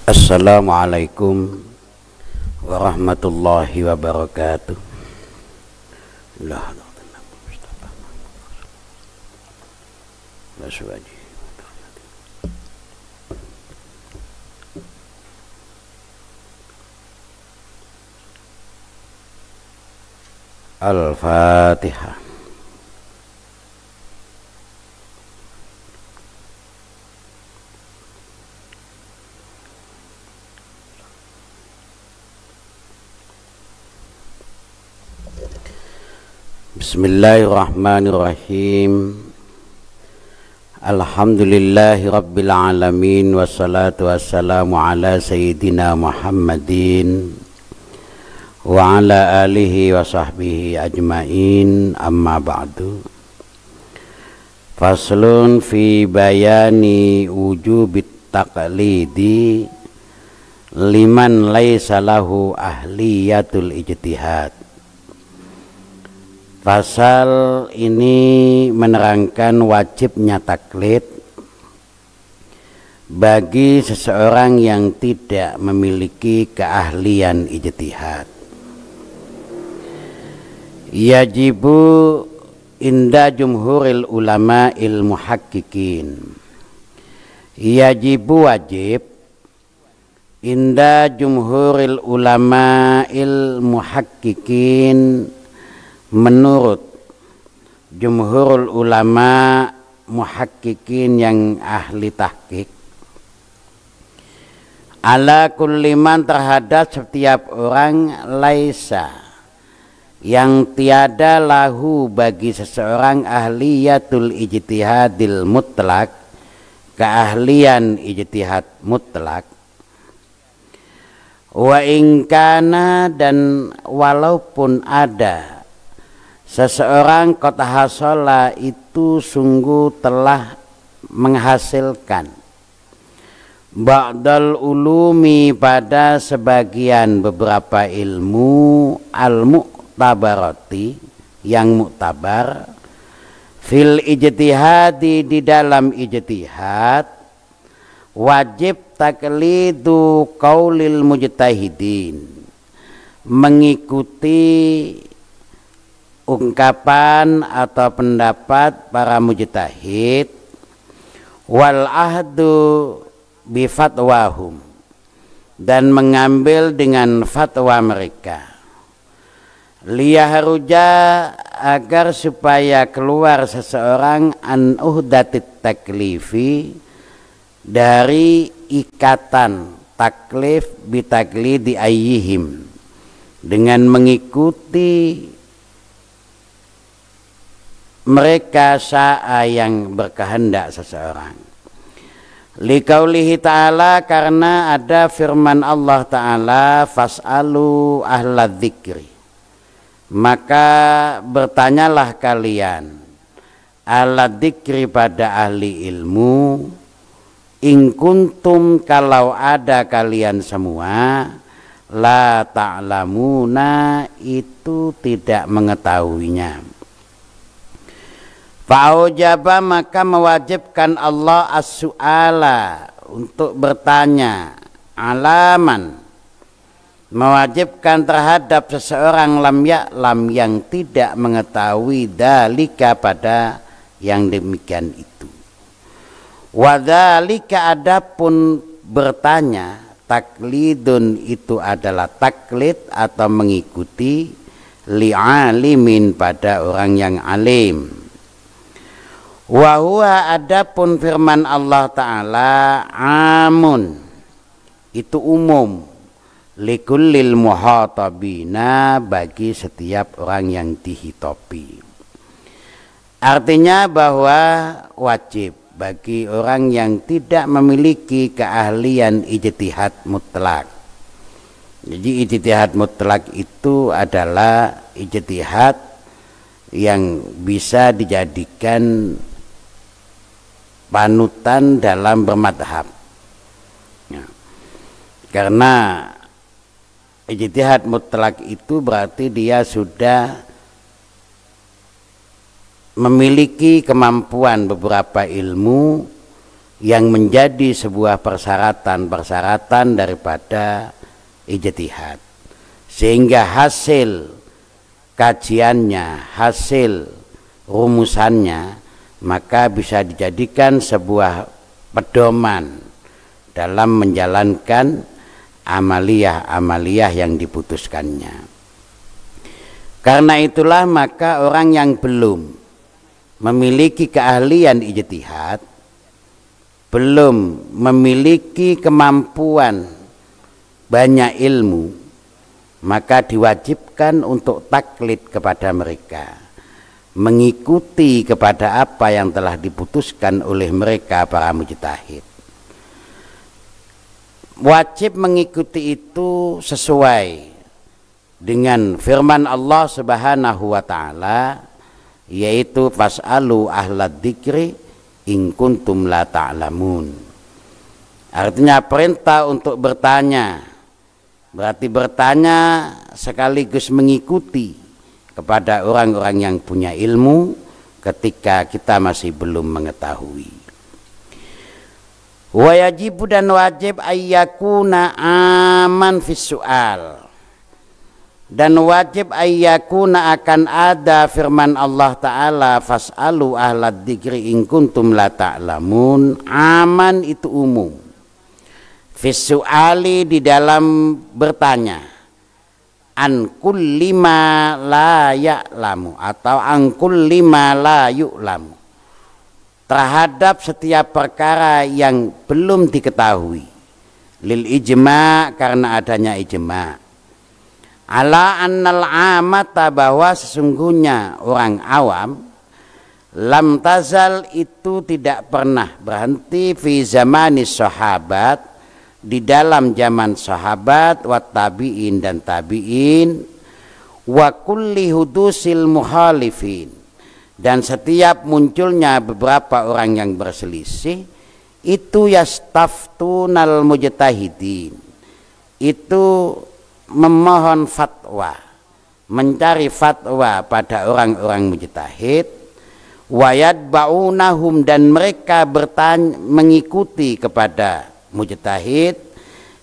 Assalamualaikum warahmatullahi wabarakatuh. Al-Fatihah. Bismillahirrahmanirrahim. Alhamdulillahi rabbil alamin, wassalatu wassalamu ala sayyidina Muhammadin wa ala alihi wa sahbihi ajmain, amma ba'du. Faslun fi bayani wujubit taqlidi liman laisa lahu ahliyatul ijtihad. Pasal ini menerangkan wajibnya taklid bagi seseorang yang tidak memiliki keahlian ijtihad. Yajibu inda jumhuril ulama il muhaqqiqin. Yajibu wajib inda jumhuril ulama il muhaqqiqin, menurut jumhurul ulama muhaqqiqin yang ahli tahqiq, ala kulli man, terhadap setiap orang, laisa, yang tiada lahu bagi seseorang ahliyatul ijtihadil mutlak, keahlian ijtihad mutlak, wa ingkana, dan walaupun ada seseorang qad hasala, itu sungguh telah menghasilkan ba'dal ulumi, pada sebagian beberapa ilmu, al-mu'tabarati, yang mu'tabar, fil ijtihadi, di dalam ijtihad, wajib taklidu qaulil mujtahidin, mengikuti ungkapan atau pendapat para mujtahid, wal ahdu bi fatwahum, dan mengambil dengan fatwa mereka, liyahruja, agar supaya keluar seseorang an uhdatit taklifi, dari ikatan taklif bitaklidi ayyihim, dengan mengikuti mereka sa'a, yang berkehendak seseorang. Liqaulihi ta'ala, karena ada firman Allah ta'ala, fas'alu ahla dzikri, maka bertanyalah kalian, ahla dzikri, pada ahli ilmu, in kuntum, kalau ada kalian semua, la ta'lamuna, itu tidak mengetahuinya. Fa'aujaba, maka mewajibkan Allah as-su'ala, untuk bertanya, alaman, mewajibkan terhadap seseorang, lam ya'lam, yang tidak mengetahui, dalika, pada yang demikian itu. Wadzalika, adapun bertanya, taklidun, itu adalah taklid atau mengikuti, li'alimin, pada orang yang alim. Wa huwa, adapun firman Allah Ta'ala, amun, itu umum, likullil muhatabina, bagi setiap orang yang dihitopi. Artinya bahwa wajib bagi orang yang tidak memiliki keahlian ijtihad mutlak. Jadi ijtihad mutlak itu adalah ijtihad yang bisa dijadikan panutan dalam bermadhab, ya. Karena ijtihad mutlak itu berarti dia sudah memiliki kemampuan beberapa ilmu yang menjadi sebuah persyaratan daripada ijtihad, sehingga hasil kajiannya, hasil rumusannya maka bisa dijadikan sebuah pedoman dalam menjalankan amaliyah yang diputuskannya. Karena itulah maka orang yang belum memiliki keahlian ijtihad, belum memiliki kemampuan banyak ilmu, maka diwajibkan untuk taklid kepada mereka, mengikuti kepada apa yang telah diputuskan oleh mereka para mujtahid. Wajib mengikuti itu sesuai dengan firman Allah Subhanahu wa taala, yaitu fas'alu ahlad dzikri in kuntum la ta'lamun. Artinya perintah untuk bertanya, berarti bertanya sekaligus mengikuti kepada orang-orang yang punya ilmu ketika kita masih belum mengetahui. Wa yajibu, dan wajib ayyakuna aman fis su'al, dan wajib ayyakuna akan ada firman Allah Ta'ala fas'alu ahlad dzikri in kuntum la ta'lamun, aman itu umum, fis su'ali di dalam bertanya, an kulli ma la ya'lamu atau an kulli ma la yu'lamu, terhadap setiap perkara yang belum diketahui, lil ijma', karena adanya ijma', ala annal amata, bahwa sesungguhnya orang awam, lam tazal itu tidak pernah berhenti, fi zamanis sahabat, di dalam zaman sahabat, wa tabi'in, dan tabi'in, wa kulli hudusil muhalifin, dan setiap munculnya beberapa orang yang berselisih, itu yastaftunal mujtahidin, itu memohon fatwa, mencari fatwa pada orang-orang mujtahid, wayad ba'unahum, dan mereka bertanya, mengikuti kepada mujtahid,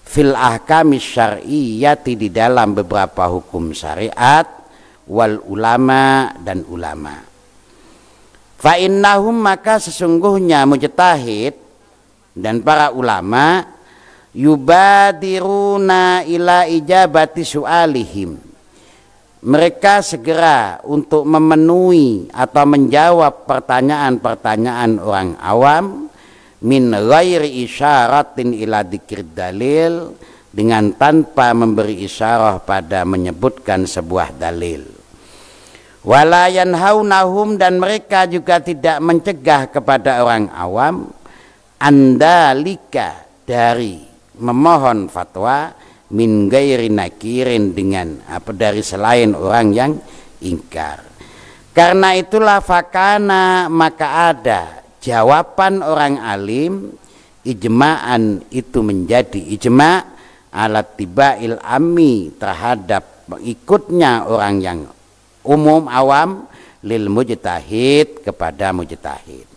fil ahkamis syar'iyyati, di dalam beberapa hukum syariat, wal ulama, dan ulama. Fa innahum, maka sesungguhnya mujtahid dan para ulama, yubadiruna ila ijabati su'alihim, mereka segera untuk memenuhi atau menjawab pertanyaan-pertanyaan orang awam, min ghairi isyaratin ila dzikrid dalil, dengan tanpa memberi isyarah pada menyebutkan sebuah dalil. Wala yanhaunahum, dan mereka juga tidak mencegah kepada orang awam, andalika, dari memohon fatwa, min ghairi nakirin, dengan dari selain orang yang ingkar. Karena itulah fakana, maka ada jawaban orang alim, ijma'an, itu menjadi ijma', alat tibail ammi, terhadap ikutnya orang yang umum awam, lil mujtahid, kepada mujtahid.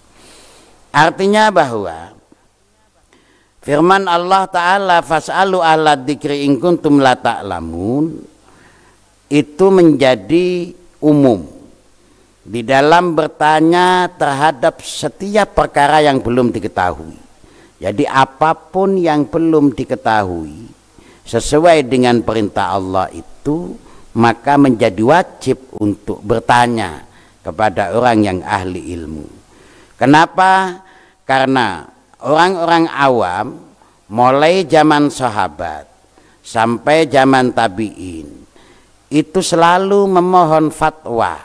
Artinya bahwa firman Allah Ta'ala fas'alu ahlad dzikri in kuntum la ta'lamun, itu menjadi umum di dalam bertanya terhadap setiap perkara yang belum diketahui. Jadi apapun yang belum diketahui sesuai dengan perintah Allah itu, maka menjadi wajib untuk bertanya kepada orang yang ahli ilmu. Kenapa? Karena orang-orang awam mulai zaman sahabat sampai zaman tabi'in itu selalu memohon fatwa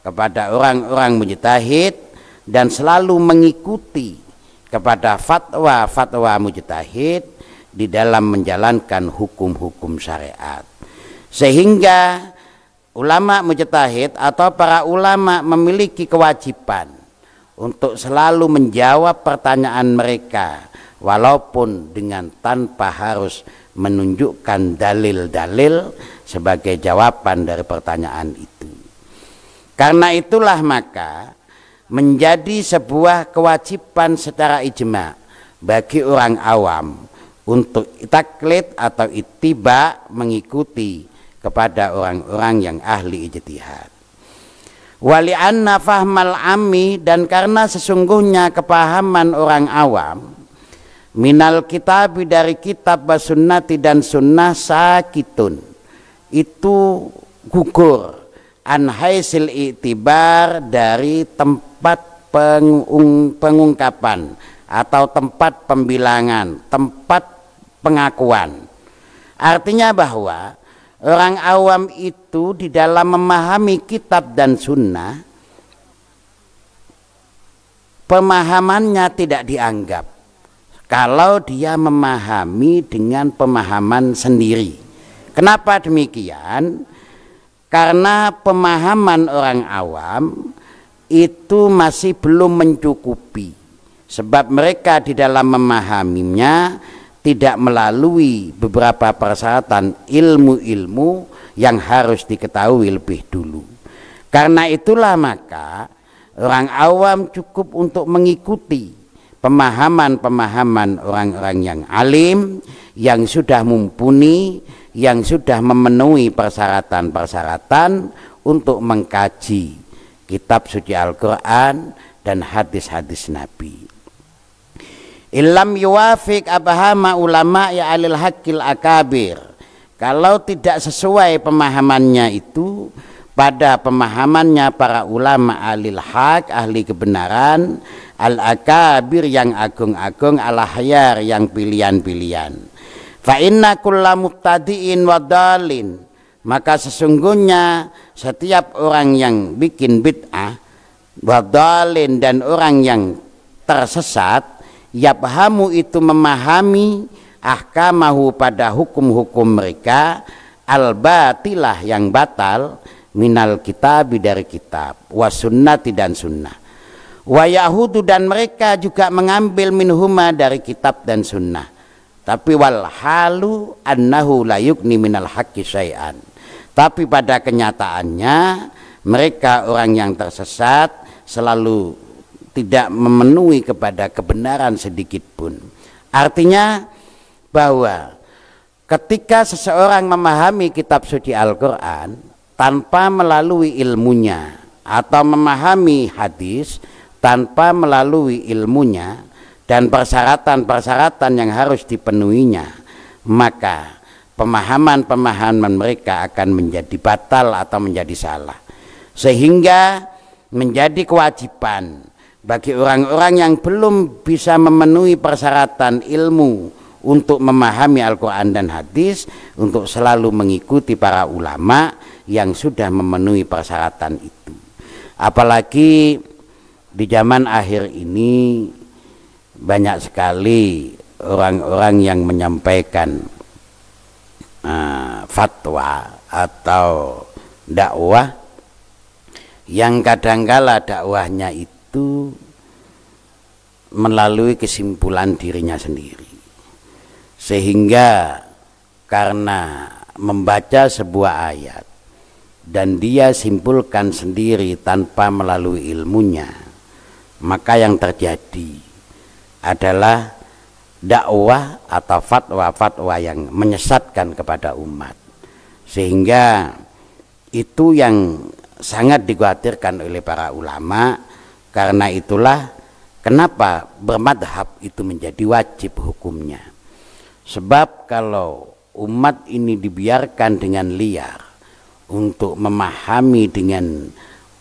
kepada orang-orang mujtahid dan selalu mengikuti kepada fatwa mujtahid di dalam menjalankan hukum-hukum syariat. Sehingga ulama mujtahid atau para ulama memiliki kewajiban untuk selalu menjawab pertanyaan mereka, walaupun dengan tanpa harus menunjukkan dalil-dalil sebagai jawaban dari pertanyaan itu. Karena itulah maka menjadi sebuah kewajiban secara ijma' bagi orang awam untuk taklid atau ittiba, mengikuti kepada orang-orang yang ahli ijtihad. Wali anna fahmal ammi, dan karena sesungguhnya kepahaman orang awam minal kitabi, dari kitab wa sunnati dan sunnah, sakitun, itu gugur, an haisil i'tibar, dari tempat pengungkapan atau tempat pembilangan, tempat pengakuan. Artinya bahwa orang awam itu di dalam memahami kitab dan sunnah, pemahamannya tidak dianggap kalau dia memahami dengan pemahaman sendiri. Kenapa demikian? Karena pemahaman orang awam itu masih belum mencukupi, sebab mereka di dalam memahaminya tidak melalui beberapa persyaratan ilmu-ilmu yang harus diketahui lebih dulu. Karena itulah maka orang awam cukup untuk mengikuti pemahaman-pemahaman orang-orang yang alim, yang sudah mumpuni, yang sudah memenuhi persyaratan-persyaratan untuk mengkaji kitab suci Al-Quran dan hadis-hadis Nabi. Illam yuwafiq abahama ulama ya alil hakil akabir, kalau tidak sesuai pemahamannya itu pada pemahamannya para ulama alil haq, ahli kebenaran, al akabir, yang agung-agung, al ahyar, yang pilihan-pilihan. Fa inna kulla mubtadi'in wa dalin, maka sesungguhnya setiap orang yang bikin bid'ah, wa dalin, dan orang yang tersesat, yabhamu, itu memahami, ahkamahu, pada hukum-hukum mereka, al-batilah, yang batal, minal kitab, dari kitab, wa sunnati, dan sunnah, wa yahudu, dan mereka juga mengambil minhuma, dari kitab dan sunnah, tapi wal halu annahu la yukni minal haqqi syai'an, tapi pada kenyataannya mereka orang yang tersesat selalu tidak memenuhi kepada kebenaran sedikit pun. Artinya bahwa ketika seseorang memahami kitab suci Al-Quran tanpa melalui ilmunya, atau memahami hadis tanpa melalui ilmunya dan persyaratan-persyaratan yang harus dipenuhinya, maka pemahaman-pemahaman mereka akan menjadi batal atau menjadi salah, sehingga menjadi kewajiban bagi orang-orang yang belum bisa memenuhi persyaratan ilmu untuk memahami Al-Quran dan hadis, untuk selalu mengikuti para ulama yang sudah memenuhi persyaratan itu. Apalagi di zaman akhir ini banyak sekali orang-orang yang menyampaikan fatwa atau dakwah yang kadangkala dakwahnya itu melalui kesimpulan dirinya sendiri, sehingga karena membaca sebuah ayat dan dia simpulkan sendiri tanpa melalui ilmunya, maka yang terjadi adalah dakwah atau fatwa-fatwa yang menyesatkan kepada umat, sehingga itu yang sangat dikhawatirkan oleh para ulama. Karena itulah kenapa bermadhab itu menjadi wajib hukumnya, sebab kalau umat ini dibiarkan dengan liar untuk memahami dengan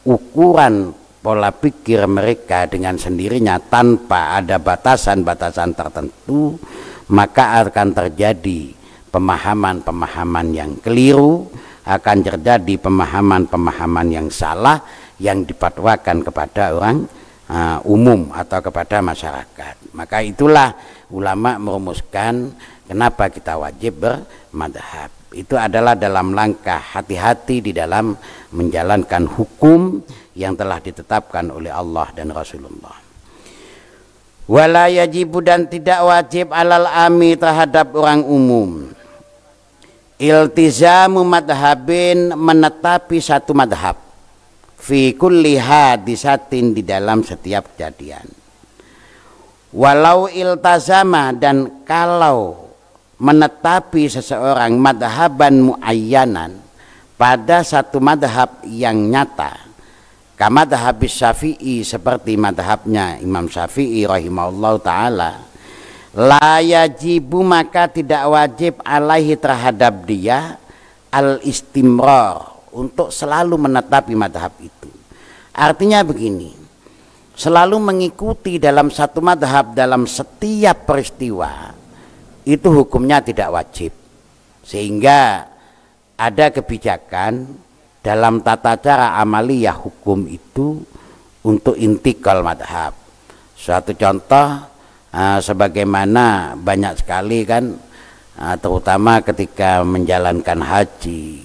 ukuran pola pikir mereka dengan sendirinya tanpa ada batasan-batasan tertentu, maka akan terjadi pemahaman-pemahaman yang keliru, akan terjadi pemahaman-pemahaman yang salah yang dipatwakan kepada orang umum atau kepada masyarakat. Maka itulah ulama merumuskan kenapa kita wajib bermadhab. Itu adalah dalam langkah hati-hati di dalam menjalankan hukum yang telah ditetapkan oleh Allah dan Rasulullah. Wala yajibu, dan tidak wajib alal ami, terhadap orang umum, iltizamu madhabin, menetapi satu madhab, fi kulli hadisatin, di dalam setiap kejadian. Walau iltazama, dan kalau menetapi seseorang madhaban muayyanan pada satu madhab yang nyata, kamadhab Syafi'i, seperti madhabnya Imam Syafi'i rahimahullah ta'ala, la yajibu, maka tidak wajib alaihi, terhadap dia, al istimrar, untuk selalu menetapi madhab itu. Artinya begini, selalu mengikuti dalam satu madhab dalam setiap peristiwa itu hukumnya tidak wajib, sehingga ada kebijakan dalam tata cara amaliyah hukum itu untuk intikal madhab. Suatu contoh, sebagaimana banyak sekali kan, terutama ketika menjalankan haji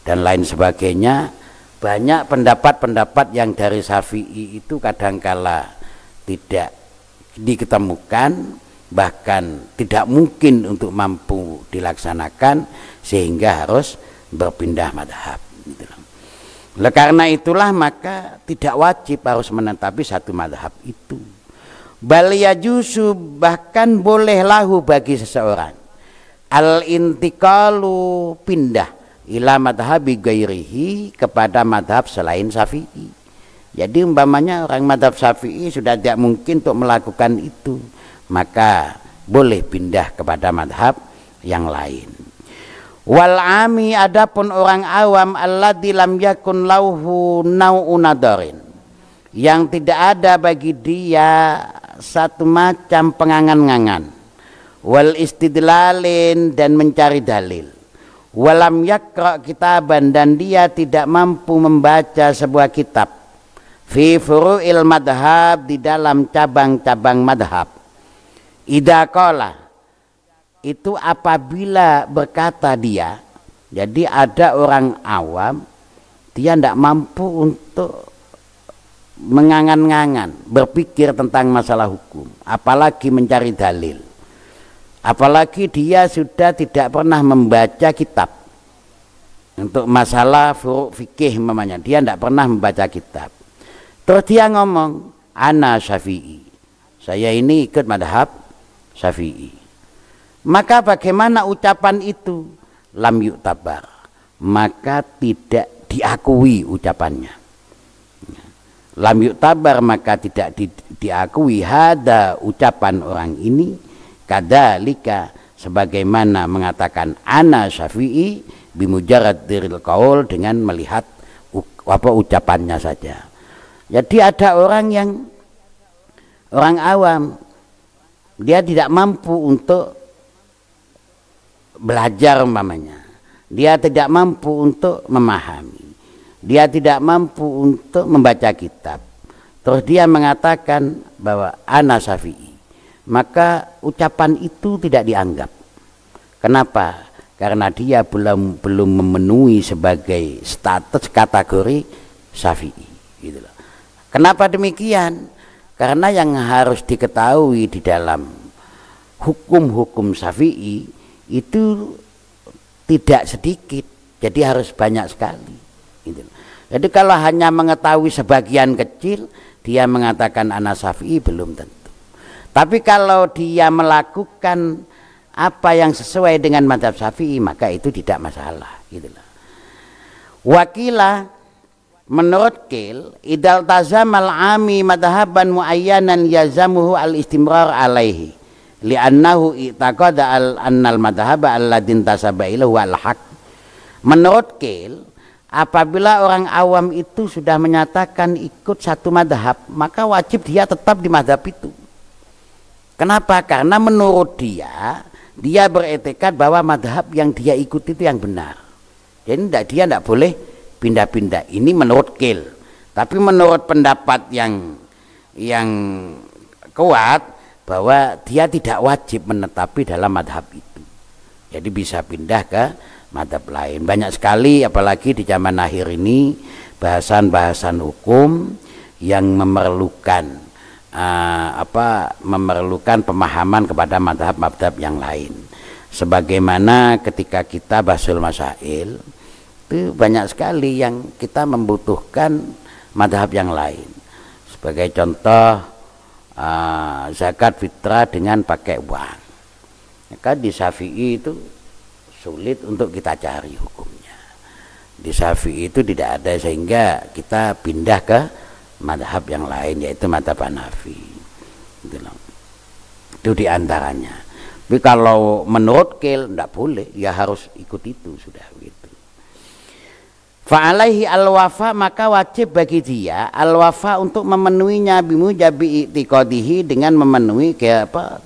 dan lain sebagainya, banyak pendapat-pendapat yang dari Syafi'i itu kadangkala tidak diketemukan, bahkan tidak mungkin untuk mampu dilaksanakan, sehingga harus berpindah madhab. Oleh karena itulah maka tidak wajib harus menetapi satu madhab itu. Bal yajuzu, bahkan boleh lahu bagi seseorang, al intikalu, pindah, ila madhabi gairihi, kepada madhab selain Syafi'i. Jadi umpamanya orang madhab Syafi'i sudah tidak mungkin untuk melakukan itu, maka boleh pindah kepada madhab yang lain. Wal ami, adapun orang awam, alladzi lam yakun lauhu nau'un nadarin, yang tidak ada bagi dia satu macam pengangan-ngangan, wal istidlalin, dan mencari dalil, walam yakra kitaban, dan dia tidak mampu membaca sebuah kitab, fi furu'il madhab, di dalam cabang-cabang madhab. Idza qala, itu apabila berkata dia, jadi ada orang awam, dia tidak mampu untuk mengangan-ngangan, berpikir tentang masalah hukum, apalagi mencari dalil, apalagi dia sudah tidak pernah membaca kitab untuk masalah furu' fikih namanya, dia tidak pernah membaca kitab. Terus dia ngomong, ana Syafi'i, saya ini ikut madhab Syafi'i. Maka bagaimana ucapan itu? Lam yu'tabar, maka tidak diakui ucapannya. Lam yu'tabar, maka tidak diakui, hada, ucapan orang ini, kadzalika, sebagaimana mengatakan ana Syafi'i, bimujarrad diril qaul, dengan melihat ucapannya saja. Jadi ada orang yang orang awam, dia tidak mampu untuk belajar umpamanya, dia tidak mampu untuk memahami, dia tidak mampu untuk membaca kitab, terus dia mengatakan bahwa ana Syafi'i, maka ucapan itu tidak dianggap. Kenapa? Karena dia belum memenuhi sebagai status kategori Syafi'i, gitu loh. Kenapa demikian? Karena yang harus diketahui di dalam hukum-hukum Syafi'i itu tidak sedikit, jadi harus banyak sekali, gitu. Jadi kalau hanya mengetahui sebagian kecil, dia mengatakan ana Syafi'i, belum tentu. Tapi kalau dia melakukan apa yang sesuai dengan mazhab Syafi'i, maka itu tidak masalah, gitu. Wakila, menurut Qil, idal tazamal ami madhaban muayyanan yazamuhu al istimrar alaihi, li'annahu i'taqada annal madhaba alladhin tasaba ilahu al haq. Menurut Qil, apabila orang awam itu sudah menyatakan ikut satu madhab, maka wajib dia tetap di madhab itu. Kenapa? Karena menurut dia beretikat bahwa madhab yang dia ikuti itu yang benar. Jadi dia tidak boleh pindah-pindah. Ini menurut Qil. Tapi menurut pendapat yang kuat, bahwa dia tidak wajib menetapi dalam madhab itu, jadi bisa pindah ke madhab lain. Banyak sekali, apalagi di zaman akhir ini, bahasan-bahasan hukum yang memerlukan memerlukan pemahaman kepada madhab-madhab yang lain. Sebagaimana ketika kita bahsul masail, itu banyak sekali yang kita membutuhkan madhab yang lain. Sebagai contoh, zakat fitrah dengan pakai uang. Maka di Syafi'i itu sulit untuk kita cari hukumnya. Di Syafi'i itu tidak ada, sehingga kita pindah ke madhab yang lain, yaitu madhab Hanafi. Itu diantaranya. Tapi kalau menurut Qil tidak boleh, ya harus ikut itu, sudah begitu. Fa'alaihi al-wafa, maka wajib bagi dia al-wafa untuk memenuhinya bimujabi i'tiqadihi, dengan memenuhi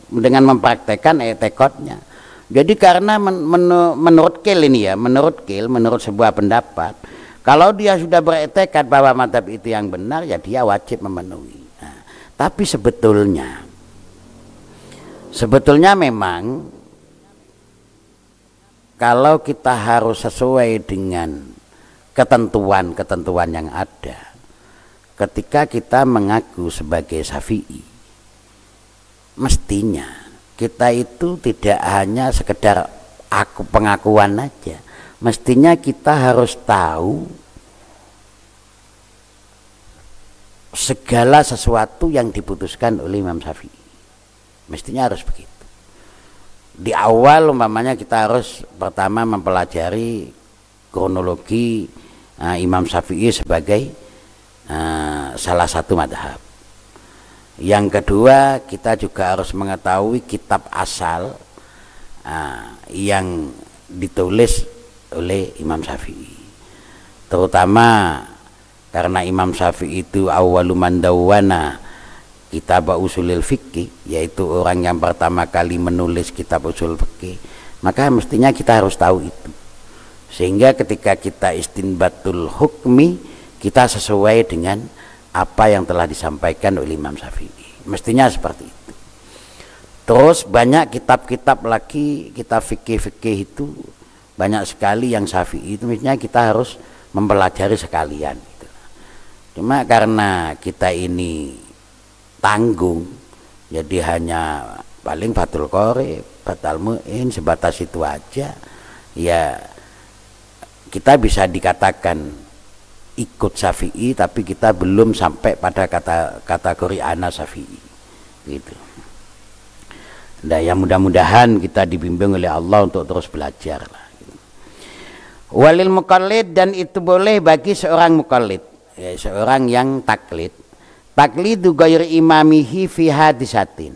dengan mempraktekkan i'tiqadnya. Jadi karena menurut Qil ini ya, menurut sebuah pendapat, kalau dia sudah beriktikad bahwa madhab itu yang benar, ya dia wajib memenuhi. Nah, tapi sebetulnya memang kalau kita harus sesuai dengan ketentuan yang ada, ketika kita mengaku sebagai Syafi'i, mestinya kita itu tidak hanya sekedar pengakuan aja, mestinya kita harus tahu segala sesuatu yang diputuskan oleh Imam Syafi'i. Mestinya harus begitu. Di awal umpamanya kita harus pertama mempelajari kronologi Imam Syafi'i sebagai salah satu madhab. Yang kedua, kita juga harus mengetahui kitab asal yang ditulis oleh Imam Syafi'i. Terutama karena Imam Syafi'i itu awwalu man dawwana kitab usulil fikih, yaitu orang yang pertama kali menulis kitab usul fikih, maka mestinya kita harus tahu itu. Sehingga ketika kita istinbatul hukmi, kita sesuai dengan apa yang telah disampaikan oleh Imam Syafi'i. Mestinya seperti itu. Terus banyak kitab-kitab lagi, kitab fikih-fikih itu banyak sekali yang Syafi'i itu, mestinya kita harus mempelajari sekalian gitu. Cuma karena kita ini tanggung, jadi hanya paling Fathul Qorib, Fathul Mu'in, sebatas itu aja, ya kita bisa dikatakan ikut Syafi'i, tapi kita belum sampai pada kategori ana Syafi'i gitu. Nah, ya mudah-mudahan kita dibimbing oleh Allah untuk terus belajar lah. Walil muqallid, dan itu boleh bagi seorang muqallid, ya, seorang yang taklid. Taklidu ghairi imamihi fi hadisatin,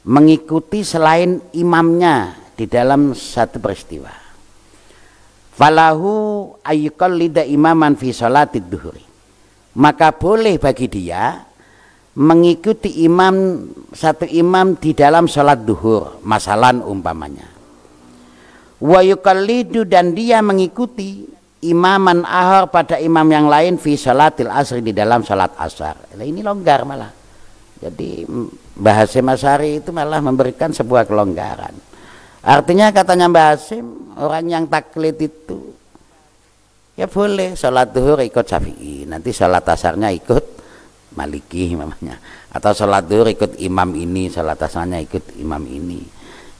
mengikuti selain imamnya di dalam satu peristiwa. Falahu ayyuqallida imaman fi sholatid duhuri, maka boleh bagi dia mengikuti satu imam di dalam sholat duhur, masalan umpamanya. Wa yuqallidu, dan dia mengikuti imaman ahar pada imam yang lain fi sholatil asri, di dalam sholat asar. Ini longgar malah. Jadi Mbah Hasyim Asy'ari itu malah memberikan sebuah kelonggaran. Artinya katanya Mbah Hasyim, orang yang taklid itu ya boleh sholat duhur ikut Syafi'i, nanti sholat asarnya ikut Maliki imamnya, atau sholat duhur ikut imam ini, sholat asarnya ikut imam ini.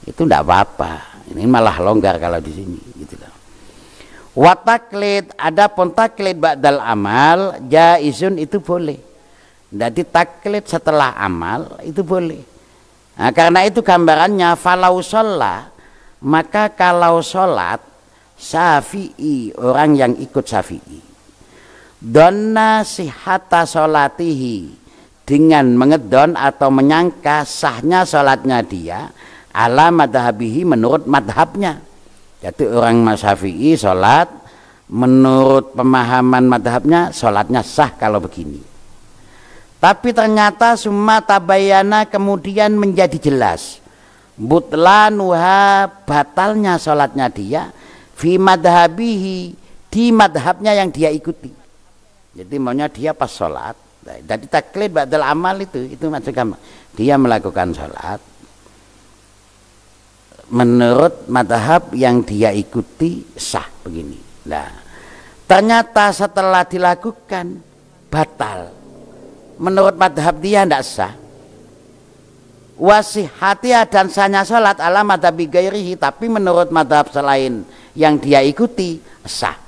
Itu tidak apa-apa. Ini malah longgar kalau di sini gitu loh. Wa taklid, adapun taklid ba'dal amal jaizun, itu boleh. Jadi taklid setelah amal itu boleh. Nah, karena itu gambarannya falau sholat, maka kalau sholat Syafi'i, orang yang ikut Syafi'i, donna sihata sholatihi, dengan mengedon atau menyangka sahnya sholatnya dia, ala madhabihi, menurut madhabnya. Jadi orang Syafi'i sholat menurut pemahaman madhabnya, sholatnya sah kalau begini. Tapi ternyata summa tabayana, kemudian menjadi jelas butlanuha, batalnya sholatnya dia, fi madhabihi, di madhabnya yang dia ikuti. Jadi maunya dia pas sholat, jadi taklid ba'dal amal itu maksudnya dia melakukan sholat menurut madhab yang dia ikuti sah begini. Nah, ternyata setelah dilakukan batal, menurut madhab dia tidak sah. Wasihatiha, dan sahnya sholat ala madhabi gairihi, tapi menurut madhab selain yang dia ikuti sah.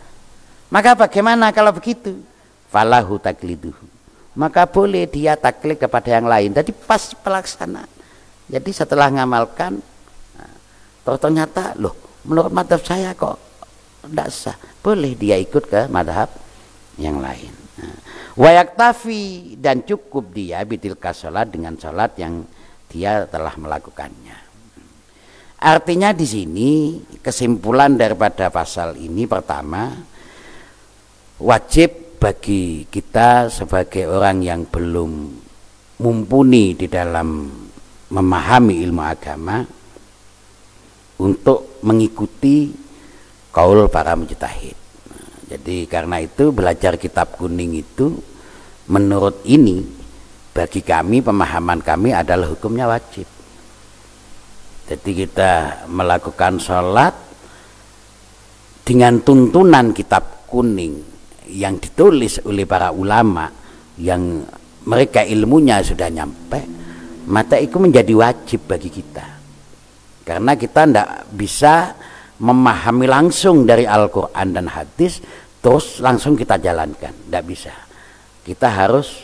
Maka bagaimana kalau begitu? Falahu takliduhu, maka boleh dia taklid kepada yang lain. Jadi pas pelaksanaan. Jadi setelah ngamalkan, ternyata loh, menurut madhab saya kok tidak sah, boleh dia ikut ke madhab yang lain. Wa yaktafi, dan cukup dia bitilka sholat, dengan sholat yang dia telah melakukannya. Artinya di sini kesimpulan daripada pasal ini, pertama, wajib bagi kita sebagai orang yang belum mumpuni di dalam memahami ilmu agama untuk mengikuti kaul para mujtahid. Jadi karena itu belajar kitab kuning itu menurut ini bagi kami, pemahaman kami adalah hukumnya wajib. Jadi kita melakukan sholat dengan tuntunan kitab kuning yang ditulis oleh para ulama yang mereka ilmunya sudah nyampe, maka itu menjadi wajib bagi kita. Karena kita tidak bisa memahami langsung dari Al-Quran dan hadis terus langsung kita jalankan, tidak bisa. Kita harus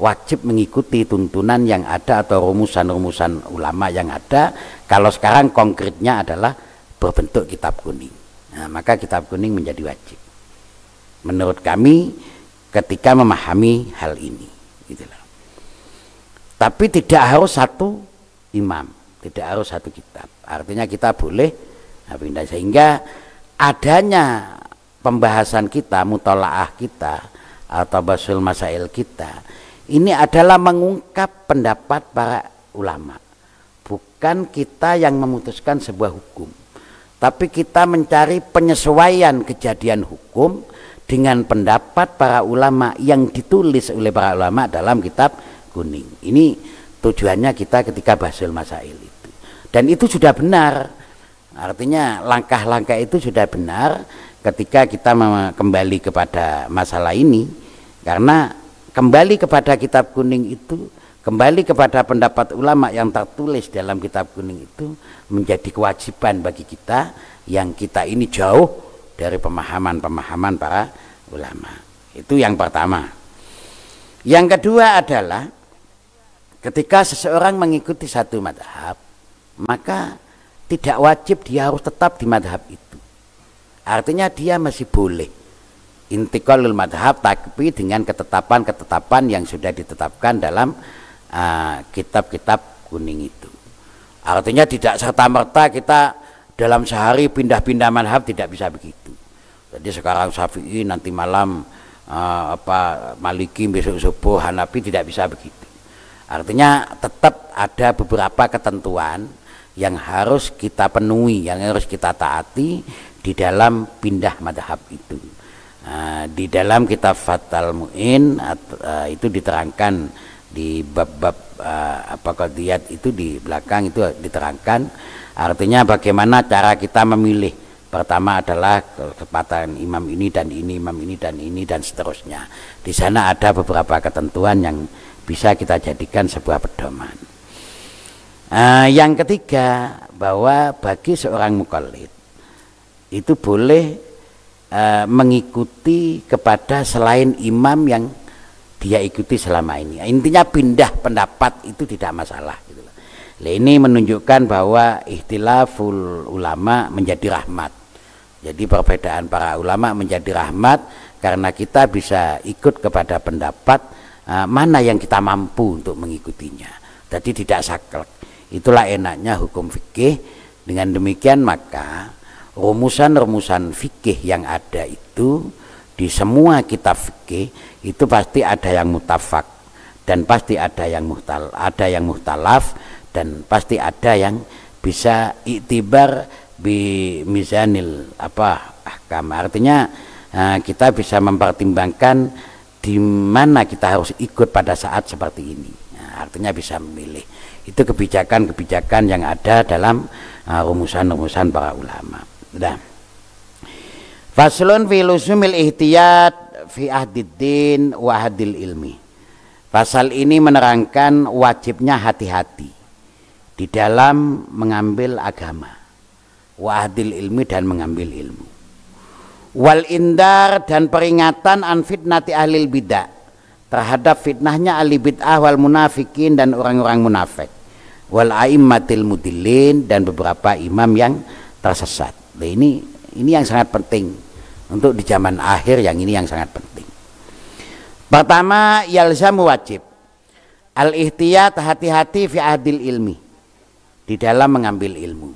wajib mengikuti tuntunan yang ada atau rumusan-rumusan ulama yang ada. Kalau sekarang konkretnya adalah berbentuk kitab kuning, nah, maka kitab kuning menjadi wajib menurut kami ketika memahami hal ini, gitulah. Tapi tidak harus satu imam, tidak harus satu kitab. Artinya kita boleh pindah, sehingga adanya pembahasan kita, mutolaah kita atau basul masail kita ini adalah mengungkap pendapat para ulama, bukan kita yang memutuskan sebuah hukum, tapi kita mencari penyesuaian kejadian hukum dengan pendapat para ulama yang ditulis oleh para ulama dalam kitab kuning. Ini tujuannya kita ketika basul masail itu, dan itu sudah benar. Artinya langkah-langkah itu sudah benar ketika kita kembali kepada masalah ini, karena kembali kepada kitab kuning itu, kembali kepada pendapat ulama yang tertulis dalam kitab kuning itu menjadi kewajiban bagi kita yang kita ini jauh dari pemahaman-pemahaman para ulama. Itu yang pertama. Yang kedua adalah ketika seseorang mengikuti satu madhab, maka tidak wajib dia harus tetap di madhab itu. Artinya dia masih boleh intiqalul madhab, tapi dengan ketetapan-ketetapan yang sudah ditetapkan dalam kitab-kitab kuning itu. Artinya tidak serta-merta kita dalam sehari pindah-pindah madhab, tidak bisa begitu. Jadi sekarang Syafi'i, nanti malam Maliki, besok subuh Hanafi, tidak bisa begitu. Artinya tetap ada beberapa ketentuan yang harus kita penuhi, yang harus kita taati di dalam pindah madhab itu. Di dalam kitab Fathul Mu'in itu diterangkan di bab-bab qadiyat itu, di belakang itu diterangkan. Artinya bagaimana cara kita memilih. Pertama adalah ketepatan imam ini dan ini, imam ini dan ini, dan seterusnya. Di sana ada beberapa ketentuan yang bisa kita jadikan sebuah pedoman. Yang ketiga, bahwa bagi seorang mukallid itu boleh mengikuti kepada selain imam yang dia ikuti selama ini. Intinya pindah pendapat itu tidak masalah. Ini menunjukkan bahwa ikhtilaful ulama menjadi rahmat. Jadi perbedaan para ulama menjadi rahmat karena kita bisa ikut kepada pendapat mana yang kita mampu untuk mengikutinya. Jadi tidak saklek. Itulah enaknya hukum fikih. Dengan demikian maka rumusan-rumusan fikih yang ada itu di semua kitab fikih itu pasti ada yang mutafak dan pasti ada yang muhtalaf, dan pasti ada yang bisa iktibar bi mizanil ahkam. Artinya kita bisa mempertimbangkan di mana kita harus ikut pada saat seperti ini. Artinya bisa memilih. Itu kebijakan-kebijakan yang ada dalam rumusan-rumusan para ulama. Nah, faslun fi luzumil ihtiyat fi ahdiddin wa ahdil ilmi. Pasal ini menerangkan wajibnya hati-hati di dalam mengambil agama, wa ahdil ilmi, dan mengambil ilmu, wal indar, dan peringatan an fitnati ahlil bidah, terhadap fitnahnya ahli bid'ah wal munafikin dan orang-orang munafik, wal aimmatil mudillin dan beberapa imam yang tersesat. Nah, ini yang sangat penting untuk di zaman akhir, yang ini yang sangat penting. Pertama, yalzamu wajib al-ihtiyat, hati-hati fi ahdil ilmi, di dalam mengambil ilmu.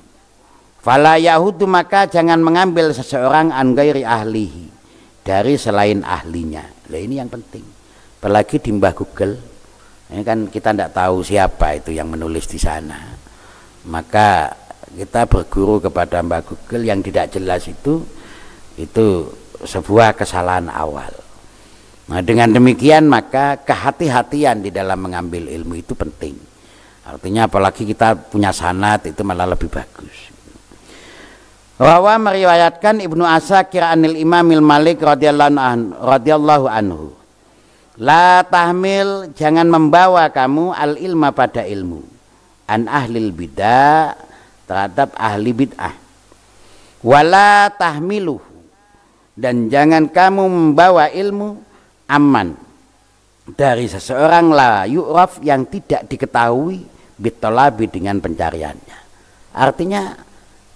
Fala yahudu, maka jangan mengambil seseorang an ghairi ahlihi, dari selain ahlinya. Nah, ini yang penting. Apalagi di Mbah Google, ini kan kita tidak tahu siapa itu yang menulis di sana. Maka kita berguru kepada Mbah Google yang tidak jelas itu sebuah kesalahan awal. Nah, dengan demikian maka kehati-hatian di dalam mengambil ilmu itu penting. Artinya apalagi kita punya sanad itu malah lebih bagus. Rawa meriwayatkan Ibnu Asakir anil Imamil Malik radhiyallahu anhu. La tahmil, jangan membawa kamu al ilma pada ilmu, an ahlil bid'ah, terhadap ahli bid'ah. Wala tahmiluhu, dan jangan kamu membawa ilmu aman, dari seseorang la yu'raf, yang tidak diketahui bitolabi, dengan pencariannya. Artinya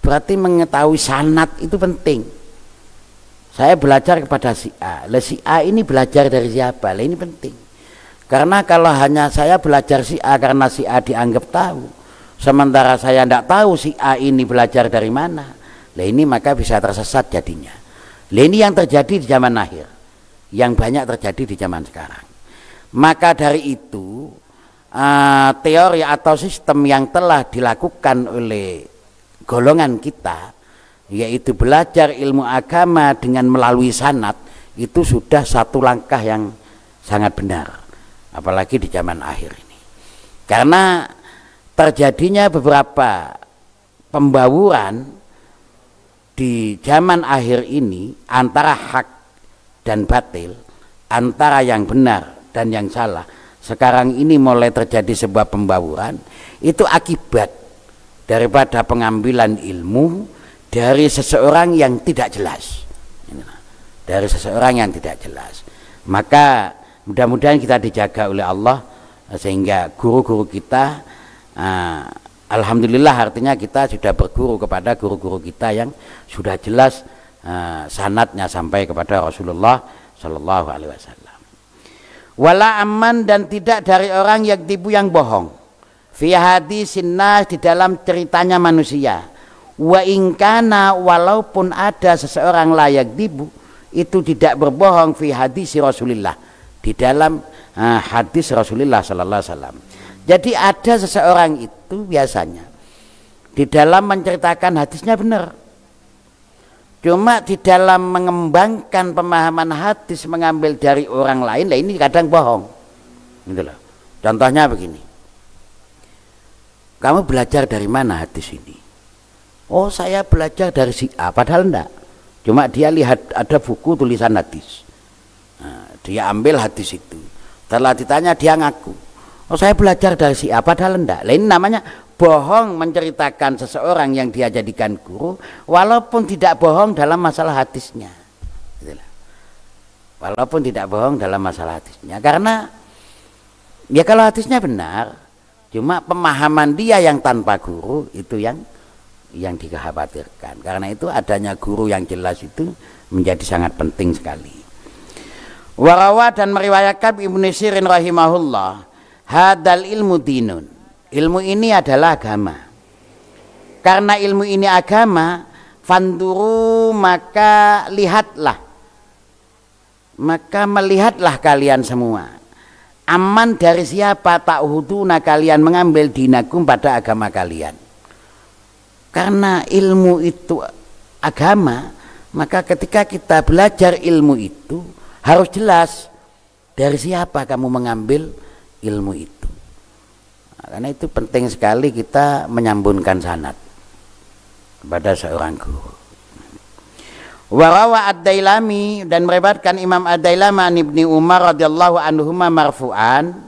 berarti mengetahui sanad itu penting. Saya belajar kepada si A, si A ini belajar dari siapa? Ini penting. Karena kalau hanya saya belajar si A karena si A dianggap tahu, sementara saya tidak tahu si A ini belajar dari mana, ini maka bisa tersesat jadinya. Ini yang terjadi di zaman akhir, yang banyak terjadi di zaman sekarang. Maka dari itu teori atau sistem yang telah dilakukan oleh golongan kita, yaitu belajar ilmu agama dengan melalui sanad, itu sudah satu langkah yang sangat benar, apalagi di zaman akhir ini. Karena terjadinya beberapa pembawuran di zaman akhir ini antara hak dan batil, antara yang benar dan yang salah. Sekarang ini mulai terjadi sebuah pembawuran, itu akibat daripada pengambilan ilmu dari seseorang yang tidak jelas, dari seseorang yang tidak jelas. Maka mudah-mudahan kita dijaga oleh Allah, sehingga guru-guru kita alhamdulillah, artinya kita sudah berguru kepada guru-guru kita yang sudah jelas sanadnya sampai kepada Rasulullah Shallallahu Alaihi Wasallam. Wala aman, dan tidak dari orang yang tipu, yang bohong, fi hadisin nas, di dalam ceritanya manusia. Wa ingkana, walaupun ada seseorang layak dibu, itu tidak berbohong fi hadis Rasulullah, di dalam hadis Rasulullah sallallahu alaihi wasallam. Jadi ada seseorang itu biasanya di dalam menceritakan hadisnya benar, cuma di dalam mengembangkan pemahaman hadis, mengambil dari orang lain, ini kadang bohong. Gitu loh. Contohnya begini, kamu belajar dari mana hadis ini? Oh, saya belajar dari si A, padahal enggak. Cuma dia lihat ada buku tulisan hadis, dia ambil hadis itu. Setelah ditanya dia ngaku, oh saya belajar dari si A, padahal enggak. Ini namanya bohong, menceritakan seseorang yang dia jadikan guru, walaupun tidak bohong dalam masalah hadisnya. Walaupun tidak bohong dalam masalah hadisnya, karena ya kalau hadisnya benar, cuma pemahaman dia yang tanpa guru itu yang dikhawatirkan. Karena itu adanya guru yang jelas itu menjadi sangat penting sekali. Warawa, dan meriwayatkan Ibnu Sirin rahimahullah, hadal ilmu dinun, ilmu ini adalah agama. Karena ilmu ini agama, fanduru, maka lihatlah, maka melihatlah kalian semua. Aman dari siapa ta'huduna, kalian mengambil dinakum, pada agama kalian. Karena ilmu itu agama, maka ketika kita belajar ilmu itu harus jelas dari siapa kamu mengambil ilmu itu. Karena itu penting sekali kita menyambungkan sanad kepada seorang guru. Warawa ad-Dailami, dan meriwayatkan Imam ad-Dailami an Ibni Umar radhiyallahu anhuma marfu'an,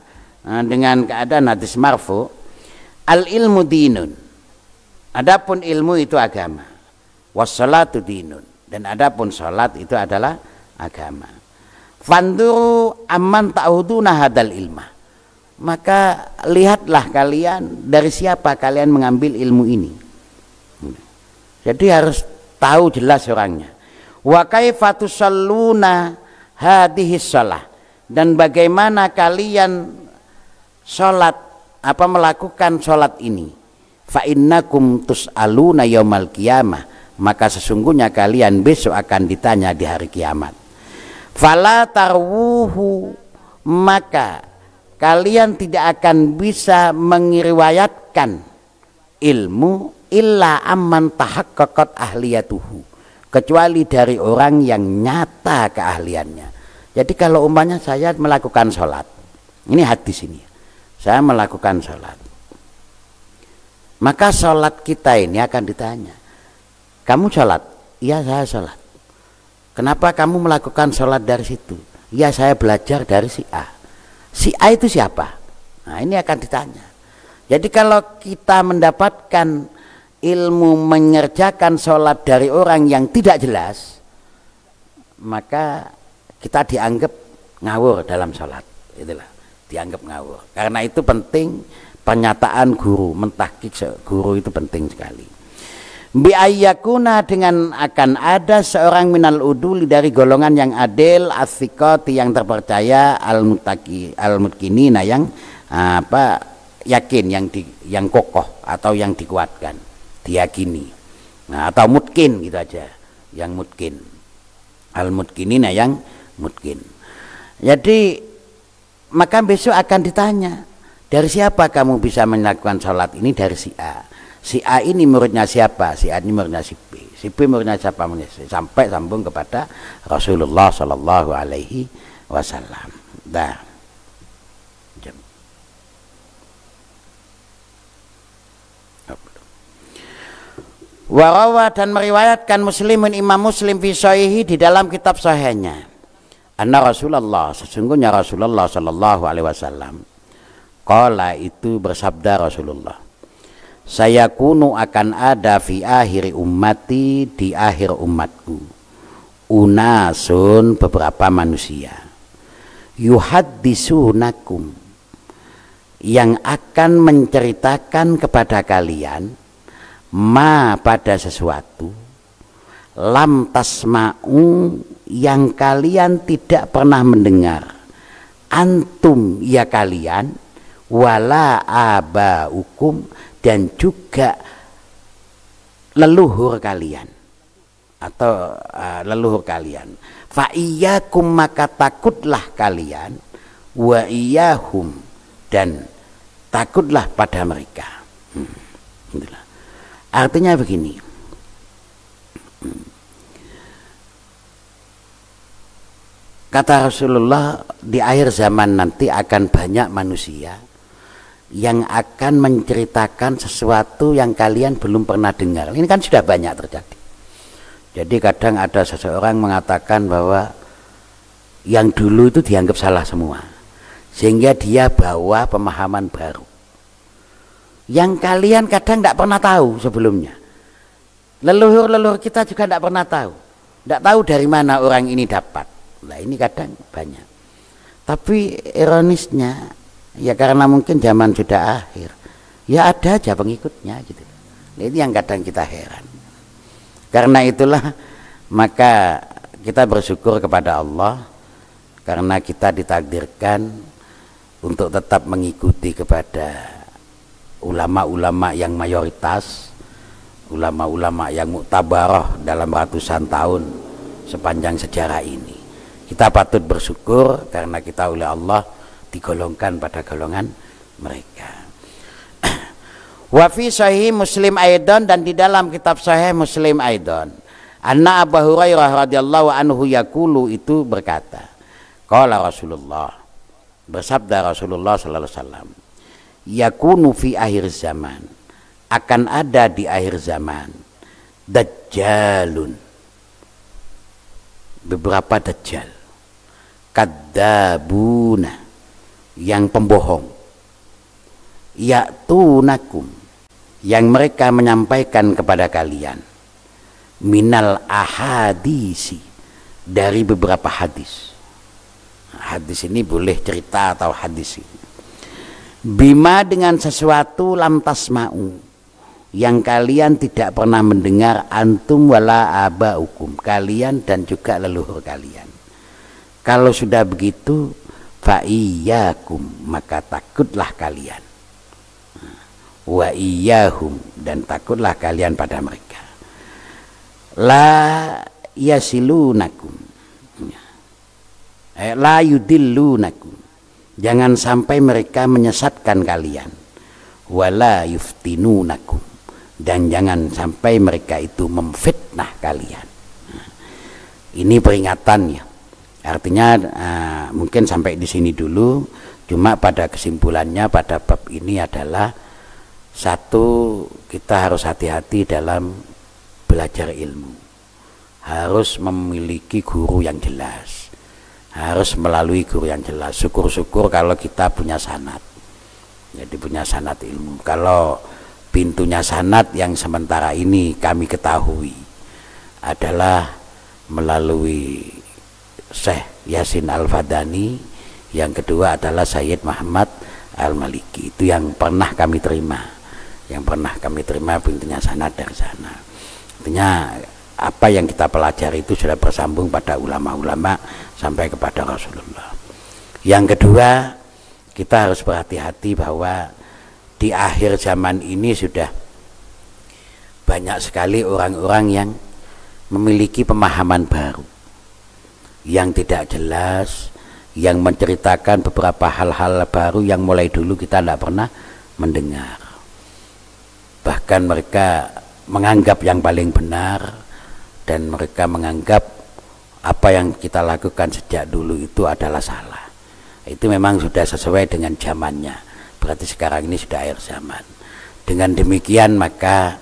dengan keadaan hadis marfu, al ilmu dinun, adapun ilmu itu agama, wassalatu dinun, dan adapun salat itu adalah agama. Fanduru amman ta'uduna hadal ilma. Maka lihatlah kalian dari siapa kalian mengambil ilmu ini. Jadi harus tahu jelas orangnya. Wa kaifa tusalluna hadhihi shalah, dan bagaimana kalian salat melakukan salat ini. Fa innakum tus'aluna yaumal qiyamah, maka sesungguhnya kalian besok akan ditanya di hari kiamat. Fala tarwuhu, maka kalian tidak akan bisa mengriwayatkan ilmu illa amman tahaqqaqat ahliyatuhu, kecuali dari orang yang nyata keahliannya. Jadi kalau umpamanya saya melakukan sholat, ini hadis ini, saya melakukan sholat, maka sholat kita ini akan ditanya, kamu sholat? Iya, saya sholat. Kenapa kamu melakukan sholat dari situ? Ya, saya belajar dari si A. Si A itu siapa? Nah, ini akan ditanya. Jadi kalau kita mendapatkan ilmu mengerjakan sholat dari orang yang tidak jelas, maka kita dianggap ngawur dalam sholat. Itulah, dianggap ngawur. Karena itu penting pernyataan guru, mentahqiq guru itu penting sekali. Bi ayyakuna, dengan akan ada seorang minal uduli dari golongan yang adil, as-siqati yang terpercaya, al-mutqinina yang yakin, yang kokoh atau yang dikuatkan, diyakini. Nah, atau mutqin gitu aja, yang mutqin. Al-mutqinina yang mutqin. Jadi maka besok akan ditanya, dari siapa kamu bisa melakukan sholat ini? Dari si A. Si A ini muridnya siapa? Si A ini muridnya si B. Si B muridnya siapa? Sampai sambung kepada Rasulullah Sallallahu Alaihi Wasallam. Dah. Warawa, dan meriwayatkan Muslimun, Imam Muslim fi sahihi, di dalam kitab sahihnya, anna Rasulullah, sesungguhnya Rasulullah Sallallahu Alaihi Wasallam, qala, itu bersabda Rasulullah, saya kunu akan ada fi akhiri ummati, di akhir umatku, unasun, beberapa manusia, yuhaddisunakum, yang akan menceritakan kepada kalian, ma, pada sesuatu, lam tasma'u, yang kalian tidak pernah mendengar, antum, ya kalian, wala abaukum, dan juga leluhur kalian atau leluhur kalian. Fa iyyakum, maka takutlah kalian, wa iyyahum, dan takutlah pada mereka. Artinya begini, kata Rasulullah, di akhir zaman nanti akan banyak manusia yang akan menceritakan sesuatu yang kalian belum pernah dengar. Ini kan sudah banyak terjadi. Jadi kadang ada seseorang mengatakan bahwa yang dulu itu dianggap salah semua, sehingga dia bawa pemahaman baru yang kalian kadang tidak pernah tahu sebelumnya. Leluhur-leluhur kita juga tidak pernah tahu, tidak tahu dari mana orang ini dapat. Nah, ini kadang banyak. Tapi ironisnya, ya karena mungkin zaman sudah akhir, ya ada aja pengikutnya gitu. Ini yang kadang kita heran. Karena itulah maka kita bersyukur kepada Allah, karena kita ditakdirkan untuk tetap mengikuti kepada ulama-ulama yang mayoritas, ulama-ulama yang muktabarah dalam ratusan tahun sepanjang sejarah ini. Kita patut bersyukur karena kita oleh Allah digolongkan pada golongan mereka. Wa fi sahih Muslim aidan, dan di dalam kitab sahih Muslim aidan, anna Abu Hurairah radhiyallahu anhu yaqulu, itu berkata, qala Rasulullah, bersabda Rasulullah sallallahu alaihi wasallam, yakunu fi akhir zaman, akan ada di akhir zaman, dajjalun, beberapa dajjal, kadzabuna, yang pembohong, ya'tunakum, yang mereka menyampaikan kepada kalian, minal ahadisi, dari beberapa hadis, Hadis ini boleh cerita atau hadis ini. Bima dengan sesuatu lam tasma'u, yang kalian tidak pernah mendengar, antum wala abaukum, kalian dan juga leluhur kalian. Kalau sudah begitu, fa iyyakum, maka takutlah kalian, wa iyyahum, dan takutlah kalian pada mereka. La yasilunakum, la yudillunakum, jangan sampai mereka menyesatkan kalian. Wala yuftinunakum, dan jangan sampai mereka itu memfitnah kalian. Ini peringatannya. Artinya mungkin sampai di sini dulu. Cuma pada kesimpulannya pada bab ini adalah satu, kita harus hati-hati dalam belajar ilmu. Harus memiliki guru yang jelas. Harus melalui guru yang jelas. Syukur-syukur kalau kita punya sanad. Jadi punya sanad ilmu. Kalau pintunya sanad yang sementara ini kami ketahui adalah melalui Syekh Yasin Al-Fadani, yang kedua adalah Sayyid Muhammad Al-Maliki. Itu yang pernah kami terima. Yang pernah kami terima pintunya sanad dari sana. Artinya apa yang kita pelajari itu sudah bersambung pada ulama-ulama sampai kepada Rasulullah. Yang kedua, kita harus berhati-hati bahwa di akhir zaman ini sudah banyak sekali orang-orang yang memiliki pemahaman baru yang tidak jelas, yang menceritakan beberapa hal-hal baru yang mulai dulu kita tidak pernah mendengar. Bahkan mereka menganggap yang paling benar, dan mereka menganggap apa yang kita lakukan sejak dulu itu adalah salah. Itu memang sudah sesuai dengan zamannya. Berarti sekarang ini sudah akhir zaman. Dengan demikian maka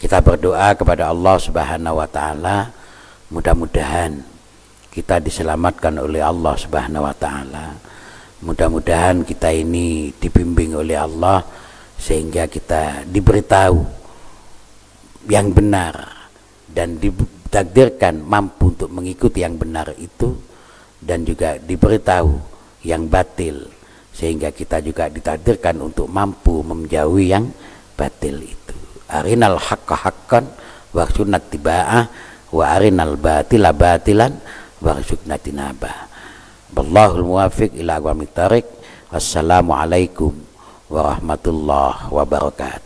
kita berdoa kepada Allah Subhanahu wa taala, mudah-mudahan kita diselamatkan oleh Allah Subhanahu wa taala. Mudah-mudahan kita ini dibimbing oleh Allah sehingga kita diberitahu yang benar dan ditakdirkan mampu untuk mengikuti yang benar itu, dan juga diberitahu yang batil sehingga kita juga ditakdirkan untuk mampu menjauhi yang batil itu. Arinal haqqa haqqan warzuqna ittiba'ah wa arinal batila batilan warzuqna tinabah. Wallahul muwaffiq ila aqwamit thariq. Wassalamualaikum warahmatullahi wabarakatuh.